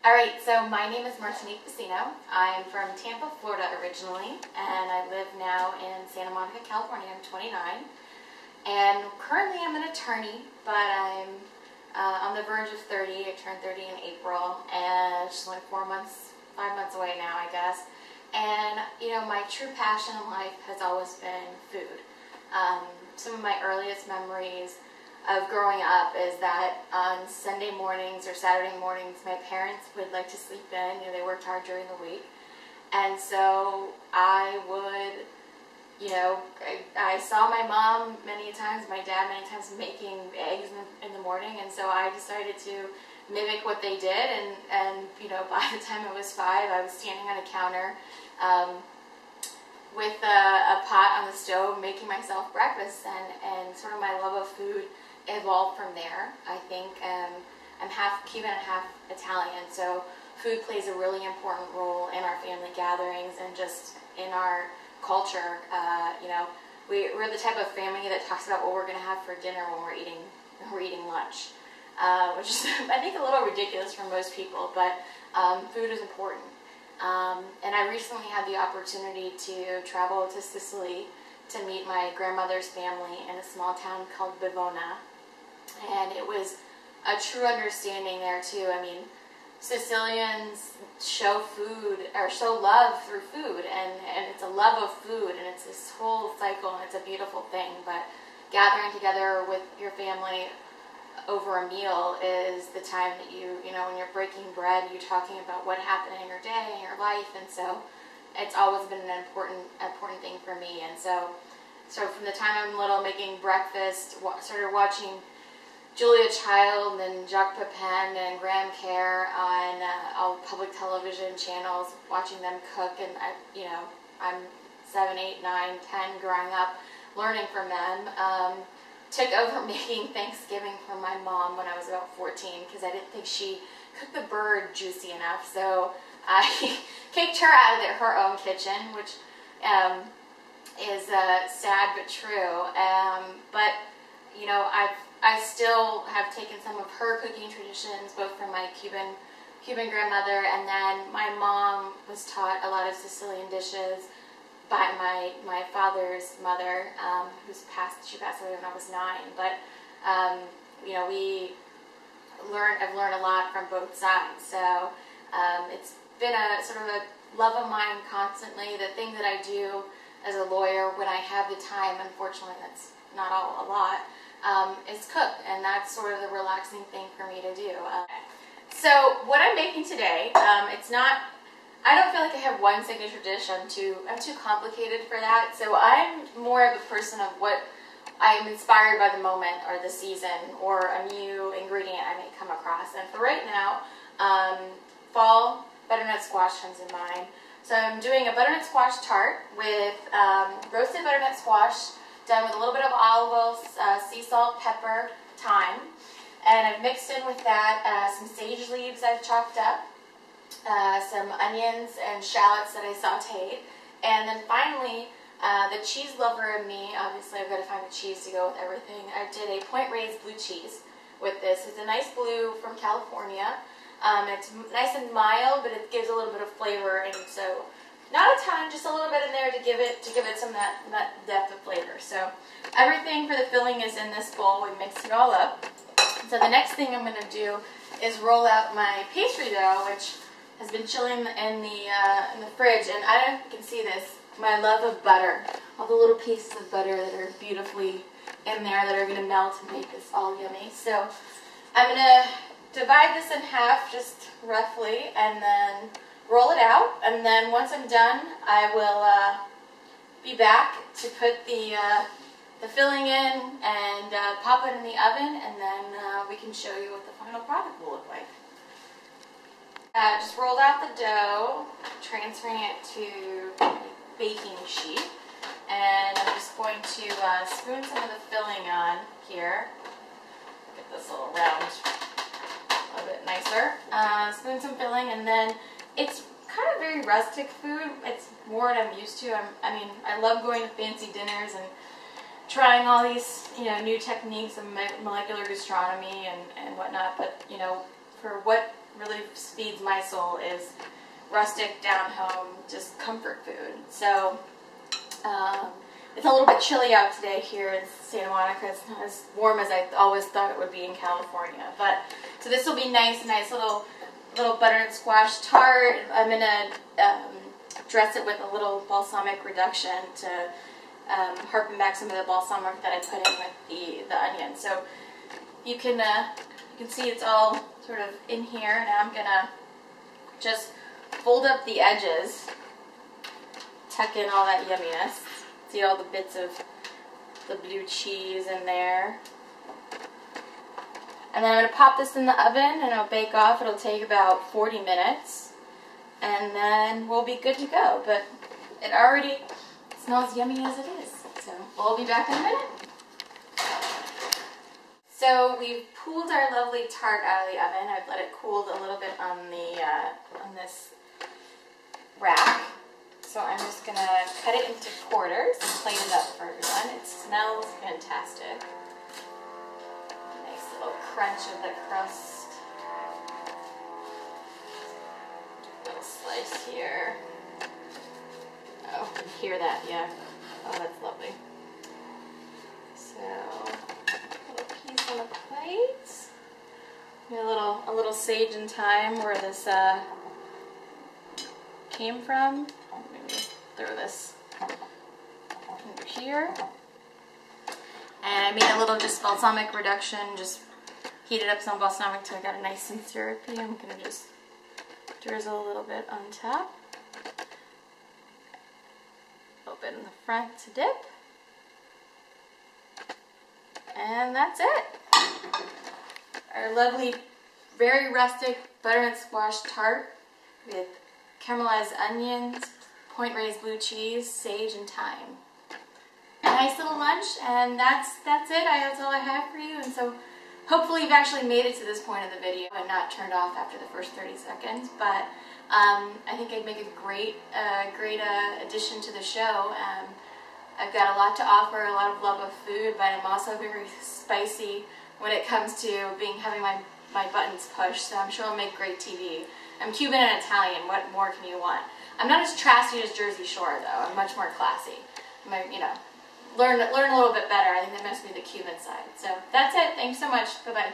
Alright, so my name is Martinique Pacino. I'm from Tampa, Florida originally, and I live now in Santa Monica, California. I'm 29, and currently I'm an attorney, but I'm on the verge of 30. I turned 30 in April, and it's just like 5 months away now, I guess. And, you know, my true passion in life has always been food. Some of my earliest memories of growing up is that on Sunday mornings or Saturday mornings, my parents would like to sleep in. You know, they worked hard during the week. And so I would, you know, I saw my mom many times, my dad many times making eggs in the morning. And so I decided to mimic what they did. And you know, by the time I was 5, I was standing on a counter with a pot on the stove making myself breakfast. And sort of my love of food evolved from there. I think I'm half Cuban and half Italian, so food plays a really important role in our family gatherings and just in our culture. You know, we're the type of family that talks about what we're going to have for dinner when we're eating lunch, which is I think a little ridiculous for most people, but food is important. And I recently had the opportunity to travel to Sicily to meet my grandmother's family in a small town called Bivona. And it was a true understanding there too. I mean, Sicilians show love through food, and it's a love of food, and it's this whole cycle, and it's a beautiful thing. But gathering together with your family over a meal is the time that you know, when you're breaking bread, you're talking about what happened in your day and your life, and so it's always been an important thing for me. And so from the time I'm little, making breakfast, started watching Julia Child and Jacques Pepin and Graham Kerr on all public television channels, watching them cook, and I'm 7, 8, 9, 10 growing up, learning from them. Took over making Thanksgiving for my mom when I was about 14 because I didn't think she cooked the bird juicy enough, so I kicked her out of her own kitchen, which is sad but true. But you know, I still have taken some of her cooking traditions, both from my Cuban grandmother, and then my mom was taught a lot of Sicilian dishes by my father's mother, she passed away when I was 9. But you know, I've learned a lot from both sides. So it's been a sort of a love of mine constantly. The thing that I do as a lawyer when I have the time, unfortunately that's not a lot, is cook, and that's sort of the relaxing thing for me to do. So what I'm making today, I don't feel like I have one signature dish. I'm too complicated for that. So I'm more of a person of what I'm inspired by the moment or the season or a new ingredient I may come across. And for right now, fall butternut squash comes in mind. So I'm doing a butternut squash tart with roasted butternut squash done with a little bit of olive oil, sea salt, pepper, thyme. And I've mixed in with that some sage leaves I've chopped up, some onions and shallots that I sauteed, and then finally, the cheese lover in me, obviously I've got to find the cheese to go with everything. I did a point raised blue cheese with this. It's a nice blue from California. It's nice and mild, but it gives a little bit of flavor, and so not a ton, just a little bit in there to give it some that depth of flavor. So everything for the filling is in this bowl. We mixed it all up. So the next thing I'm going to do is roll out my pastry dough, which has been chilling in the fridge, and I don't know if you can see this, my love of butter. All the little pieces of butter that are beautifully in there that are going to melt and make this all yummy. So I'm going to divide this in half just roughly and then roll it out, and then once I'm done I will be back to put the filling in and pop it in the oven, and then we can show you what the final product will look like. Just rolled out the dough, transferring it to a baking sheet, and I'm just going to spoon some of the filling on here. Get this little round a little bit nicer. Spoon some filling, and then it's kind of very rustic food. It's more what I'm used to. I mean, I love going to fancy dinners and trying all these, new techniques of molecular gastronomy and whatnot, but, for what really feeds my soul is rustic, down-home, just comfort food. So it's a little bit chilly out today here in Santa Monica. It's not as warm as I always thought it would be in California. But so this will be nice little butternut squash tart. I'm gonna dress it with a little balsamic reduction to harpen back some of the balsamic that I put in with the onion. So you can see it's all sort of in here. Now I'm gonna just fold up the edges, tuck in all that yumminess. See all the bits of the blue cheese in there. And then I'm going to pop this in the oven and it'll bake off. It'll take about 40 minutes. And then we'll be good to go. But it already smells yummy as it is. So we'll be back in a minute. So we've pulled our lovely tart out of the oven. I've let it cool a little bit on this rack. So I'm just going to cut it into quarters and plate it up for everyone. It smells fantastic. Nice little crunch of the crust. Little slice here. Oh, you can hear that, yeah. Oh, that's lovely. So, a little piece on the plate. A little sage and thyme where this came from. Throw this under here. And I made a little just balsamic reduction, just heated up some balsamic till I got it nice and syrupy. I'm going to just drizzle a little bit on top. A little bit in the front to dip. And that's it. Our lovely, very rustic butternut squash tart with caramelized onions, point raised blue cheese, sage, and thyme. A nice little lunch, and that's it. That's all I have for you. And so hopefully you've actually made it to this point of the video and not turned off after the first 30 seconds. But I think I'd make a great addition to the show. I've got a lot to offer, a lot of love of food, but I'm also very spicy when it comes to having my buttons pushed. So I'm sure I'll make great TV. I'm Cuban and Italian. What more can you want? I'm not as trashy as Jersey Shore, though. I'm much more classy. Learn a little bit better. I think that must be the Cuban side. So that's it. Thanks so much. Bye-bye.